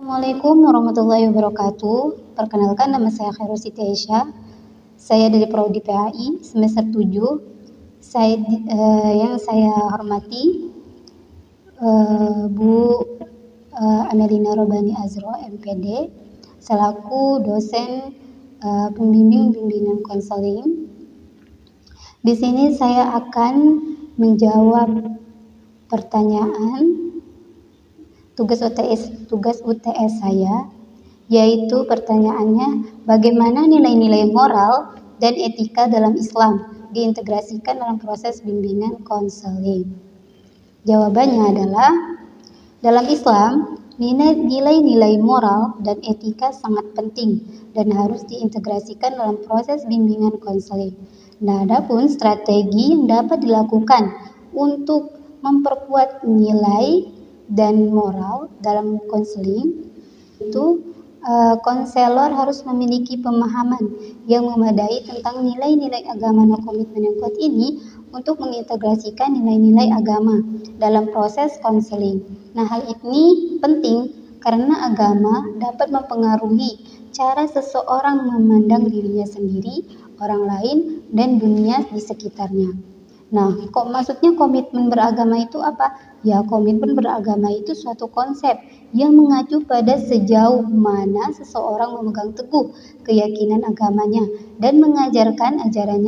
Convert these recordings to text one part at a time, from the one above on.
Assalamualaikum warahmatullahi wabarakatuh. Perkenalkan, nama saya Khairul Siti Aisyah. Saya dari Prodi PAI semester 7. Yang saya hormati Bu Amelina Robani Azro, MPD, selaku dosen pembimbing bimbingan konseling. Di sini saya akan menjawab pertanyaan tugas UTS saya, yaitu pertanyaannya, bagaimana nilai-nilai moral dan etika dalam Islam diintegrasikan dalam proses bimbingan konseling? Jawabannya adalah, dalam Islam, nilai-nilai moral dan etika sangat penting dan harus diintegrasikan dalam proses bimbingan konseling. Nah, adapun strategi yang dapat dilakukan untuk memperkuat nilai dan moral dalam konseling itu, konselor harus memiliki pemahaman yang memadai tentang nilai-nilai agama dan komitmen yang kuat ini untuk mengintegrasikan nilai-nilai agama dalam proses konseling. Nah, hal ini penting karena agama dapat mempengaruhi cara seseorang memandang dirinya sendiri, orang lain, dan dunia di sekitarnya. Nah, kok maksudnya komitmen beragama itu apa? Ya, komitmen beragama itu suatu konsep yang mengacu pada sejauh mana seseorang memegang teguh keyakinan agamanya dan mengajarkan ajaran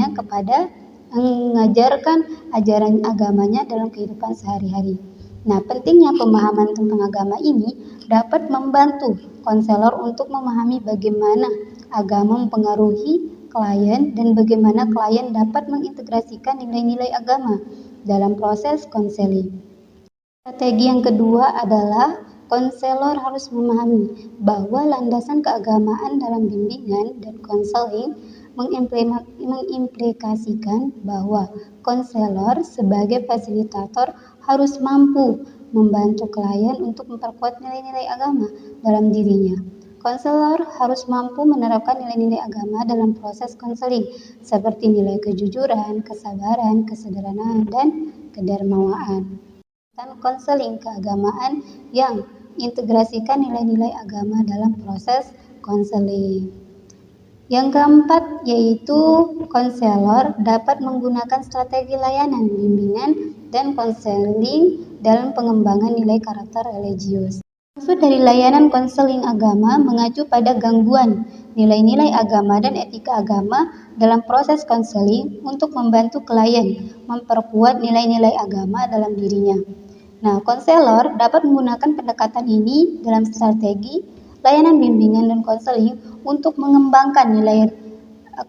agamanya dalam kehidupan sehari-hari. Nah, pentingnya pemahaman tentang agama ini dapat membantu konselor untuk memahami bagaimana agama mempengaruhi klien dan bagaimana klien dapat mengintegrasikan nilai-nilai agama dalam proses konseling. Strategi yang kedua adalah konselor harus memahami bahwa landasan keagamaan dalam bimbingan dan konseling mengimplikasikan bahwa konselor sebagai fasilitator harus mampu membantu klien untuk memperkuat nilai-nilai agama dalam dirinya. Konselor harus mampu menerapkan nilai-nilai agama dalam proses konseling, seperti nilai kejujuran, kesabaran, kesederhanaan, dan kedermawaan. Dan konseling keagamaan yang integrasikan nilai-nilai agama dalam proses konseling. Yang keempat, yaitu konselor dapat menggunakan strategi layanan, bimbingan, dan konseling dalam pengembangan nilai karakter religius. Maksud dari layanan konseling agama mengacu pada gangguan nilai-nilai agama dan etika agama dalam proses konseling untuk membantu klien memperkuat nilai-nilai agama dalam dirinya. Nah, konselor dapat menggunakan pendekatan ini dalam strategi layanan bimbingan dan konseling untuk mengembangkan nilai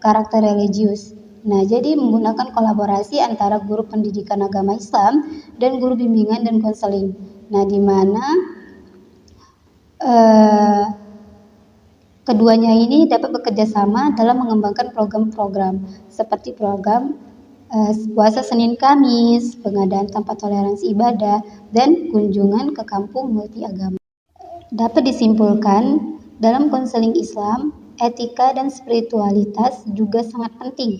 karakter religius. Nah, jadi menggunakan kolaborasi antara guru pendidikan agama Islam dan guru bimbingan dan konseling. Nah, di mana keduanya ini dapat bekerja sama dalam mengembangkan program-program seperti program puasa Senin Kamis, pengadaan tempat toleransi ibadah, dan kunjungan ke kampung multi agama. Dapat disimpulkan, dalam konseling Islam, etika dan spiritualitas juga sangat penting.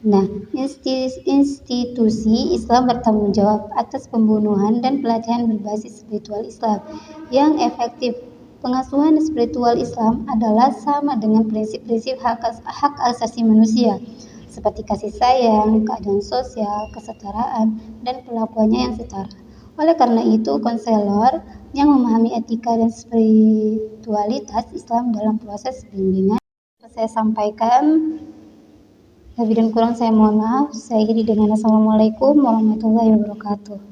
Nah, institusi Islam bertanggung jawab atas pembunuhan dan pelatihan berbasis spiritual Islam yang efektif. Pengasuhan spiritual Islam adalah sama dengan prinsip-prinsip hak asasi manusia, seperti kasih sayang, keadilan sosial, kesetaraan, dan perlakuannya yang setara. Oleh karena itu, konselor yang memahami etika dan spiritualitas Islam dalam proses bimbingan saya sampaikan. Lebih dan kurang saya mohon maaf. Saya akhiri dengan Assalamualaikum warahmatullahi wabarakatuh.